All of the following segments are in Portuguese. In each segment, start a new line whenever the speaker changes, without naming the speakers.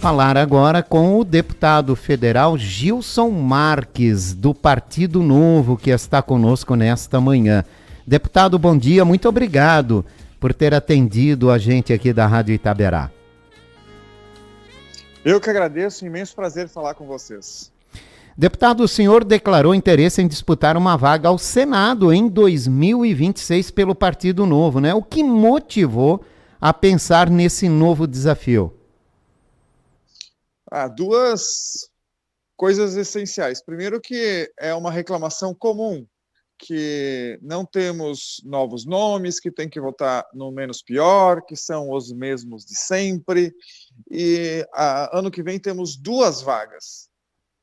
falar agora com o deputado federal Gilson Marques, do Partido Novo, que está conosco nesta manhã. Deputado, bom dia, muito obrigado por ter atendido a gente aqui da Rádio Itaberá.
Eu que agradeço, um imenso prazer falar com vocês.
Deputado, o senhor declarou interesse em disputar uma vaga ao Senado em 2026 pelo Partido Novo, né? O que motivou a pensar nesse novo desafio?
Duas coisas essenciais. Primeiro, que é uma reclamação comum, que não temos novos nomes, que tem que votar no menos pior, que são os mesmos de sempre. E ano que vem temos 2 vagas.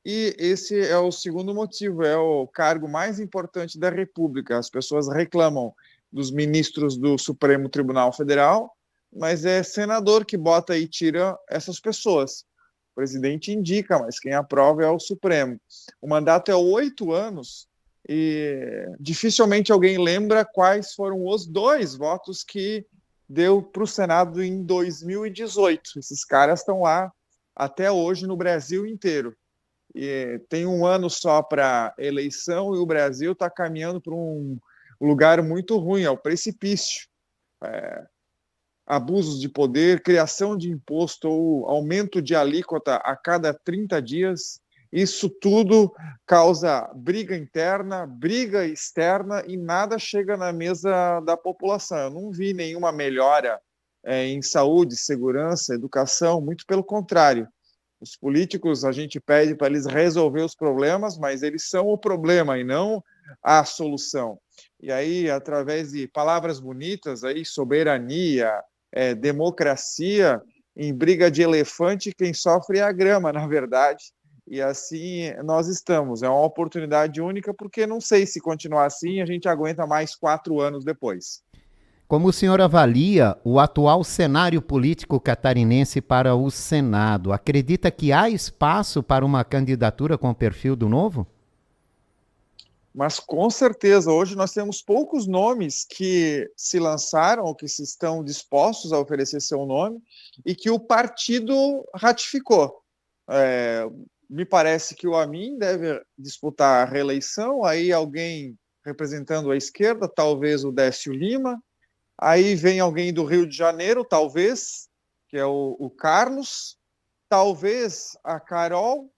E esse é o segundo motivo, é o cargo mais importante da República. As pessoas reclamam dos ministros do Supremo Tribunal Federal, mas é senador que bota e tira essas pessoas. O presidente indica, mas quem aprova é o Supremo. O mandato é 8 anos e dificilmente alguém lembra quais foram os 2 votos que deu para o Senado em 2018. Esses caras estão lá até hoje no Brasil inteiro. E tem 1 ano só para eleição e o Brasil está caminhando para um lugar muito ruim, é o precipício. Abusos de poder, criação de imposto ou aumento de alíquota a cada 30 dias, isso tudo causa briga interna, briga externa e nada chega na mesa da população. Eu não vi nenhuma melhora em saúde, segurança, educação, muito pelo contrário. Os políticos, a gente pede para eles resolver os problemas, mas eles são o problema e não a solução. E aí, através de palavras bonitas, aí, soberania, democracia, em briga de elefante, quem sofre é a grama, na verdade. E assim nós estamos. É uma oportunidade única, porque não sei se continuar assim, a gente aguenta mais 4 anos depois.
Como o senhor avalia o atual cenário político catarinense para o Senado? Acredita que há espaço para uma candidatura com o perfil do Novo?
Mas com certeza, hoje nós temos poucos nomes que se lançaram ou que se estão dispostos a oferecer seu nome e que o partido ratificou. Me parece que o Amin deve disputar a reeleição, aí alguém representando a esquerda, talvez o Décio Lima. Aí vem alguém do Rio de Janeiro, talvez, que é o Carlos, talvez a Carol.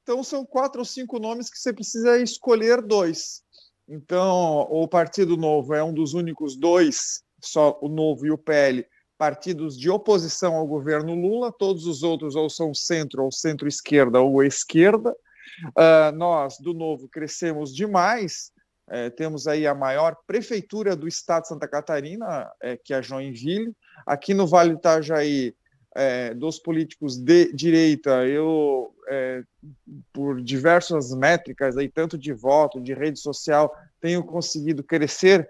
Então, são 4 ou 5 nomes que você precisa escolher 2. Então, o Partido Novo é um dos únicos 2, só o Novo e o PL, partidos de oposição ao governo Lula. Todos os outros ou são centro, ou centro-esquerda, ou esquerda. Nós, do Novo, crescemos demais. Temos aí a maior prefeitura do estado de Santa Catarina, que é a Joinville. Aqui no Vale do Itajaí, dos políticos de direita, eu, por diversas métricas, aí, tanto de voto, de rede social, tenho conseguido crescer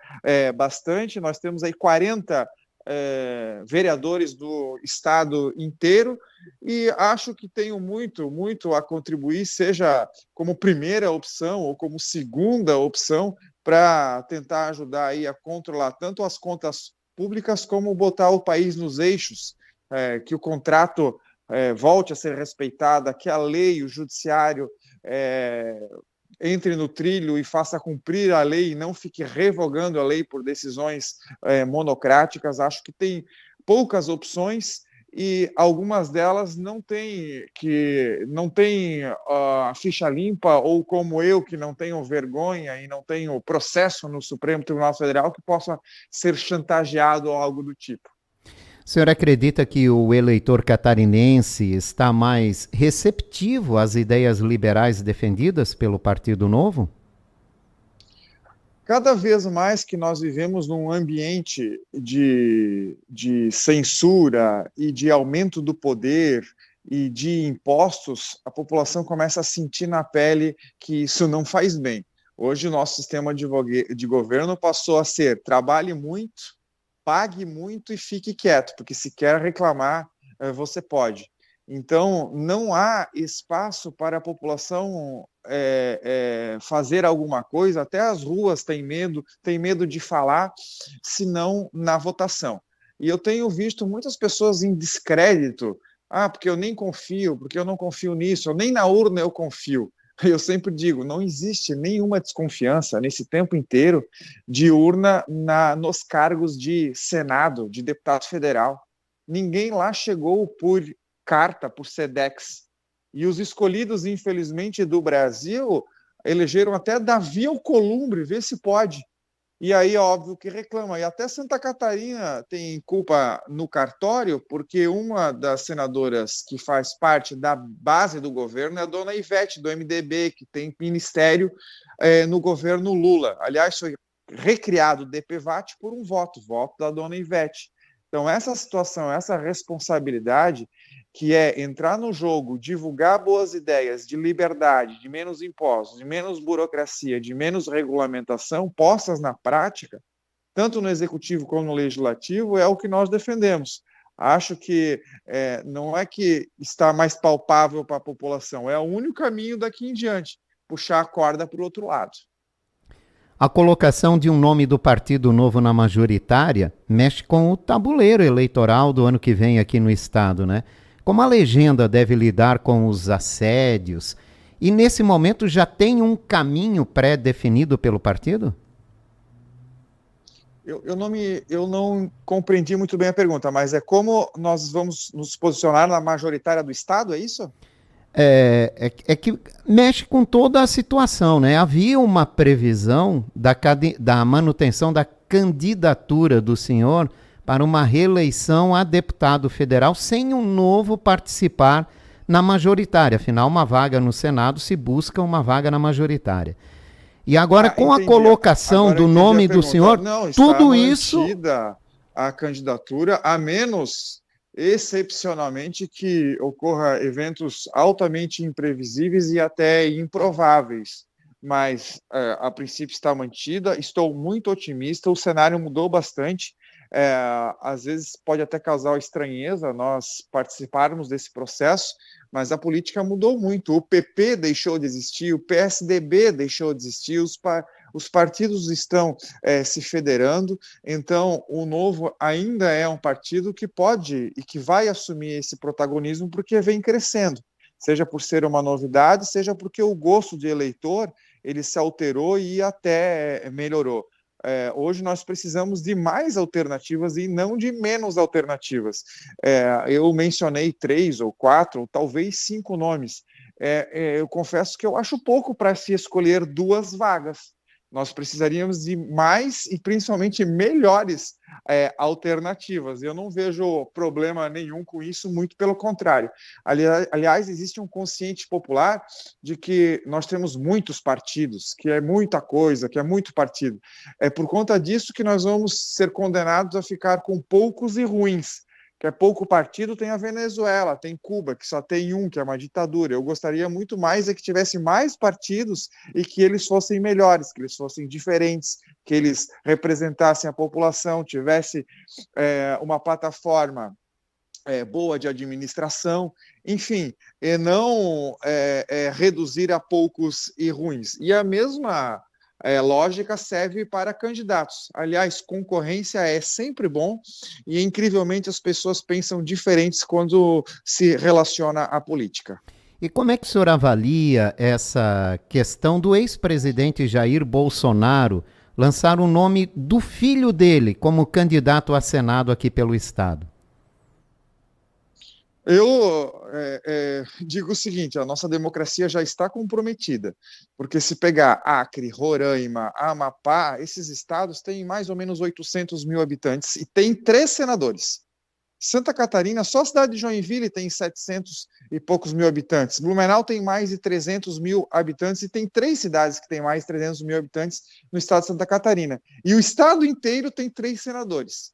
bastante. Nós temos aí 40 vereadores do estado inteiro, e acho que tenho muito a contribuir, seja como primeira opção ou como segunda opção, para tentar ajudar aí a controlar tanto as contas públicas como botar o país nos eixos, que o contrato volte a ser respeitado, que a lei, o judiciário entre no trilho e faça cumprir a lei e não fique revogando a lei por decisões monocráticas. Acho que tem poucas opções e algumas delas não têm a ficha limpa, ou como eu, que não tenho vergonha e não tenho processo no Supremo Tribunal Federal, que possa ser chantageado ou algo do tipo.
O senhor acredita que o eleitor catarinense está mais receptivo às ideias liberais defendidas pelo Partido Novo?
Cada vez mais que nós vivemos num ambiente de censura e de aumento do poder e de impostos, a população começa a sentir na pele que isso não faz bem. Hoje o nosso sistema de governo passou a ser: trabalhe muito, pague muito e fique quieto, porque se quer reclamar, você pode. Então, não há espaço para a população fazer alguma coisa. Até as ruas têm medo de falar, senão na votação. E eu tenho visto muitas pessoas em descrédito porque eu nem confio, porque eu não confio nisso, nem na urna eu confio. Eu sempre digo, não existe nenhuma desconfiança nesse tempo inteiro de urna nos cargos de Senado, de deputado federal. Ninguém lá chegou por carta, por SEDEX. E os escolhidos, infelizmente, do Brasil elegeram até Davi Alcolumbre, vê se pode. E aí, óbvio que reclama. E até Santa Catarina tem culpa no cartório, porque uma das senadoras que faz parte da base do governo é a dona Ivete, do MDB, que tem ministério no governo Lula. Aliás, foi recriado o DPVAT por um voto da dona Ivete. Então, essa situação, essa responsabilidade, que é entrar no jogo, divulgar boas ideias de liberdade, de menos impostos, de menos burocracia, de menos regulamentação, postas na prática, tanto no executivo como no legislativo, é o que nós defendemos. Acho que não é que está mais palpável para a população, é o único caminho daqui em diante, puxar a corda para o outro lado.
A colocação de um nome do Partido Novo na majoritária mexe com o tabuleiro eleitoral do ano que vem aqui no estado, né? Como a legenda deve lidar com os assédios? E nesse momento já tem um caminho pré-definido pelo partido?
Eu não compreendi muito bem a pergunta, mas é como nós vamos nos posicionar na majoritária do Estado, é isso?
É que mexe com toda a situação, né? Havia uma previsão da manutenção da candidatura do senhor para uma reeleição a deputado federal sem um novo participar na majoritária. Afinal, uma vaga no Senado se busca uma vaga na majoritária. E agora, com a colocação do nome do senhor, tudo isso...
a candidatura, a menos, excepcionalmente, que ocorra eventos altamente imprevisíveis e até improváveis. Mas, a princípio, está mantida. Estou muito otimista. O cenário mudou bastante. Às vezes pode até causar estranheza nós participarmos desse processo, mas a política mudou muito. O PP deixou de existir, o PSDB deixou de existir, os partidos estão se federando, então o Novo ainda é um partido que pode e que vai assumir esse protagonismo porque vem crescendo, seja por ser uma novidade, seja porque o gosto de eleitor ele se alterou e até melhorou. Hoje nós precisamos de mais alternativas e não de menos alternativas. Eu mencionei 3 ou 4, ou talvez 5 nomes. Eu confesso que eu acho pouco para se escolher 2 vagas. Nós precisaríamos de mais e principalmente melhores alternativas. Eu não vejo problema nenhum com isso, muito pelo contrário. Aliás, existe um consciente popular de que nós temos muitos partidos, que é muita coisa, que é muito partido. É por conta disso que nós vamos ser condenados a ficar com poucos e ruins. Que é pouco partido, tem a Venezuela, tem Cuba, que só tem um, que é uma ditadura. Eu gostaria muito mais que tivesse mais partidos e que eles fossem melhores, que eles fossem diferentes, que eles representassem a população, tivesse uma plataforma boa de administração, enfim, e não reduzir a poucos e ruins. E a mesma lógica serve para candidatos. Aliás, concorrência é sempre bom e, incrivelmente, as pessoas pensam diferentes quando se relaciona à política.
E como é que o senhor avalia essa questão do ex-presidente Jair Bolsonaro lançar o nome do filho dele como candidato a Senado aqui pelo Estado?
Eu digo o seguinte, a nossa democracia já está comprometida, porque se pegar Acre, Roraima, Amapá, esses estados têm mais ou menos 800 mil habitantes e tem 3 senadores. Santa Catarina, só a cidade de Joinville tem 700 e poucos mil habitantes. Blumenau tem mais de 300 mil habitantes e tem 3 cidades que têm mais de 300 mil habitantes no estado de Santa Catarina. E o estado inteiro tem 3 senadores.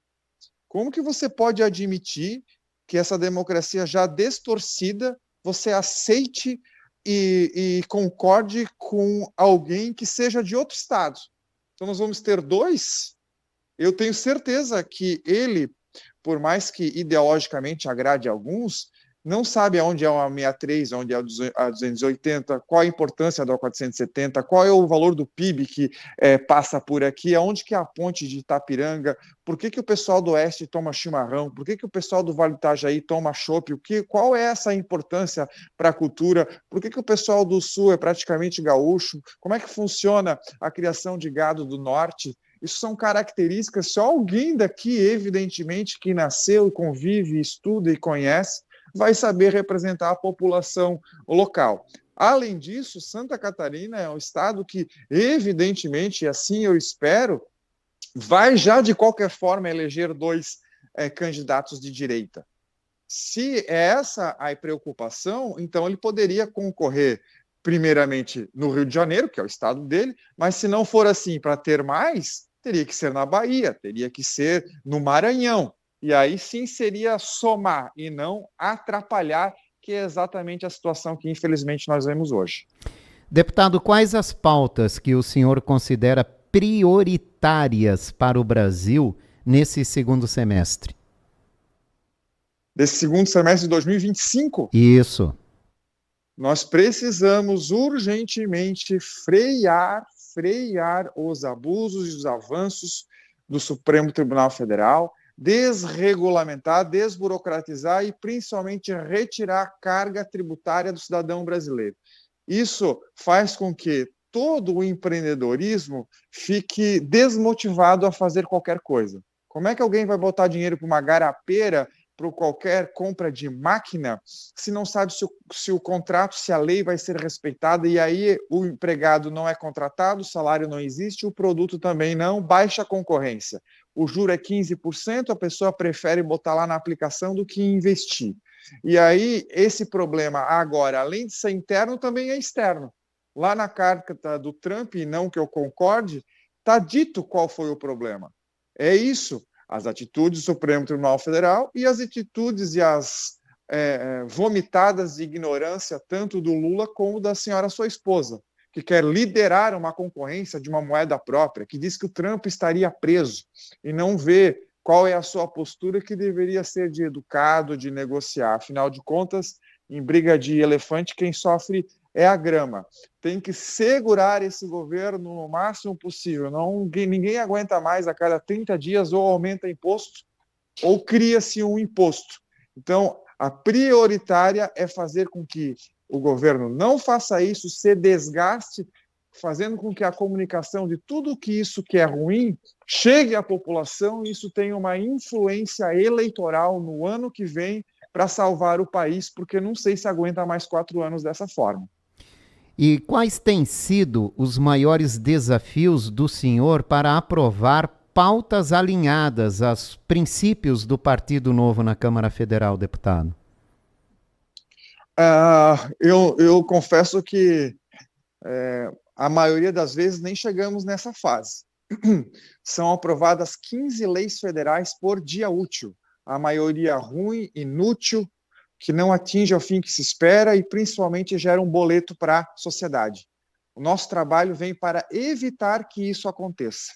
Como que você pode admitir que essa democracia já distorcida, você aceite e concorde com alguém que seja de outro estado? Então nós vamos ter 2. Eu tenho certeza que ele, por mais que ideologicamente agrade a alguns, não sabe aonde é a 63, onde é a 280, qual a importância da 470, qual é o valor do PIB que passa por aqui, aonde que é a ponte de Itapiranga, por que o pessoal do Oeste toma chimarrão, por que o pessoal do Vale do Itajaí toma chopp, qual é essa importância para a cultura, por que o pessoal do Sul é praticamente gaúcho, como é que funciona a criação de gado do Norte. Isso são características, só alguém daqui, evidentemente, que nasceu, convive, estuda e conhece, vai saber representar a população local. Além disso, Santa Catarina é um estado que, evidentemente, e assim eu espero, vai já de qualquer forma eleger dois candidatos de direita. Se é essa a preocupação, então ele poderia concorrer primeiramente no Rio de Janeiro, que é o estado dele, mas se não for assim para ter mais, teria que ser na Bahia, teria que ser no Maranhão. E aí sim seria somar e não atrapalhar, que é exatamente a situação que infelizmente nós vemos hoje.
Deputado, quais as pautas que o senhor considera prioritárias para o Brasil nesse segundo semestre?
Desse segundo semestre de 2025?
Isso.
Nós precisamos urgentemente frear os abusos e os avanços do Supremo Tribunal Federal, desregulamentar, desburocratizar e principalmente retirar a carga tributária do cidadão brasileiro. Isso faz com que todo o empreendedorismo fique desmotivado a fazer qualquer coisa. Como é que alguém vai botar dinheiro para uma garapeira, para qualquer compra de máquina, se não sabe se o contrato, se a lei vai ser respeitada, e aí o empregado não é contratado, o salário não existe, o produto também não, baixa concorrência. O juro é 15%, a pessoa prefere botar lá na aplicação do que investir. E aí, esse problema agora, além de ser interno, também é externo. Lá na carta do Trump, e não que eu concorde, está dito qual foi o problema. É isso. As atitudes do Supremo Tribunal Federal e as atitudes e as vomitadas de ignorância tanto do Lula como da senhora sua esposa, que quer liderar uma concorrência de uma moeda própria, que diz que o Trump estaria preso e não vê qual é a sua postura, que deveria ser de educado, de negociar. Afinal de contas, em briga de elefante, quem sofre é a grama. Tem que segurar esse governo o máximo possível. Ninguém aguenta mais, a cada 30 dias ou aumenta imposto ou cria-se um imposto. Então, a prioritária é fazer com que o governo não faça isso, se desgaste, fazendo com que a comunicação de tudo que isso que é ruim chegue à população e isso tenha uma influência eleitoral no ano que vem para salvar o país, porque não sei se aguenta mais 4 anos dessa forma.
E quais têm sido os maiores desafios do senhor para aprovar pautas alinhadas aos princípios do Partido Novo na Câmara Federal, deputado?
Eu confesso que a maioria das vezes nem chegamos nessa fase. São aprovadas 15 leis federais por dia útil, a maioria ruim, inútil, que não atinge ao fim que se espera e principalmente gera um boleto para a sociedade. O nosso trabalho vem para evitar que isso aconteça.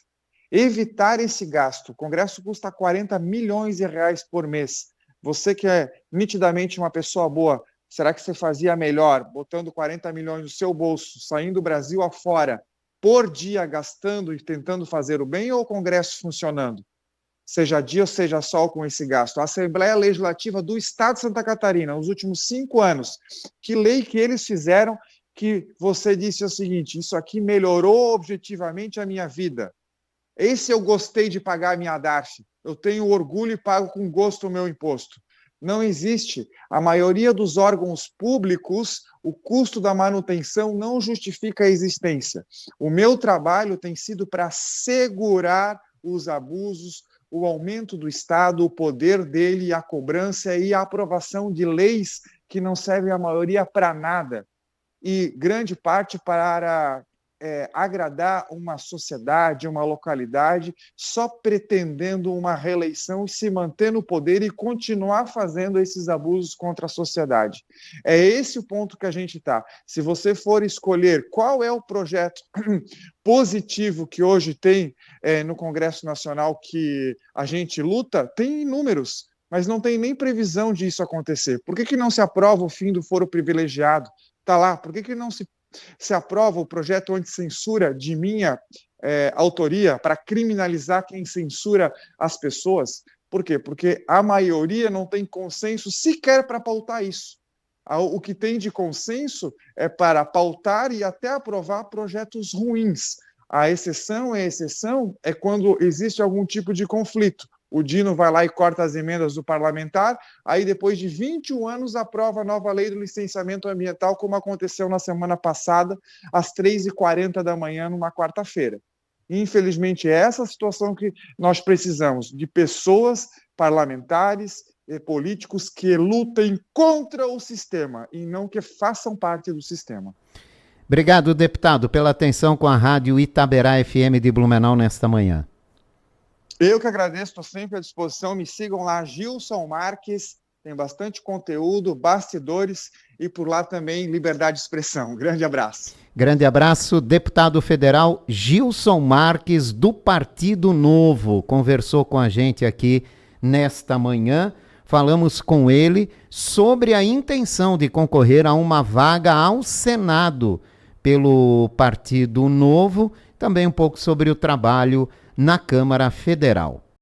Evitar esse gasto. O Congresso custa 40 milhões de reais por mês. Você que é nitidamente uma pessoa boa, será que você fazia melhor botando 40 milhões no seu bolso, saindo do Brasil afora, por dia gastando e tentando fazer o bem, ou o Congresso funcionando? Seja dia ou seja sol com esse gasto. A Assembleia Legislativa do Estado de Santa Catarina, nos últimos 5 anos, que lei que eles fizeram que você disse o seguinte: isso aqui melhorou objetivamente a minha vida. Esse eu gostei de pagar a minha DARF. Eu tenho orgulho e pago com gosto o meu imposto. Não existe. A maioria dos órgãos públicos, o custo da manutenção não justifica a existência. O meu trabalho tem sido para segurar os abusos, o aumento do Estado, o poder dele, a cobrança e a aprovação de leis que não servem a maioria para nada. E grande parte para agradar uma sociedade, uma localidade, só pretendendo uma reeleição e se manter no poder e continuar fazendo esses abusos contra a sociedade. É esse o ponto que a gente está. Se você for escolher qual é o projeto positivo que hoje tem no Congresso Nacional que a gente luta, tem inúmeros. mas não tem nem previsão disso acontecer. Por que não se aprova o fim do foro privilegiado? Está lá. Por que não se aprova o projeto anti-censura de minha autoria para criminalizar quem censura as pessoas? Por quê? Porque a maioria não tem consenso sequer para pautar isso. O que tem de consenso é para pautar e até aprovar projetos ruins. A exceção é quando existe algum tipo de conflito. O Dino vai lá e corta as emendas do parlamentar, aí depois de 21 anos aprova a nova lei do licenciamento ambiental, como aconteceu na semana passada, às 3h40 da manhã, numa quarta-feira. Infelizmente, é essa a situação que nós precisamos, de pessoas, parlamentares e políticos que lutem contra o sistema e não que façam parte do sistema.
Obrigado, deputado, pela atenção com a Rádio Itaberá FM de Blumenau nesta manhã.
Eu que agradeço, estou sempre à disposição. Me sigam lá, Gilson Marques, tem bastante conteúdo, bastidores e por lá também liberdade de expressão. Grande abraço.
Grande abraço, deputado federal Gilson Marques, do Partido Novo, conversou com a gente aqui nesta manhã. Falamos com ele sobre a intenção de concorrer a uma vaga ao Senado pelo Partido Novo, também um pouco sobre o trabalho na Câmara Federal.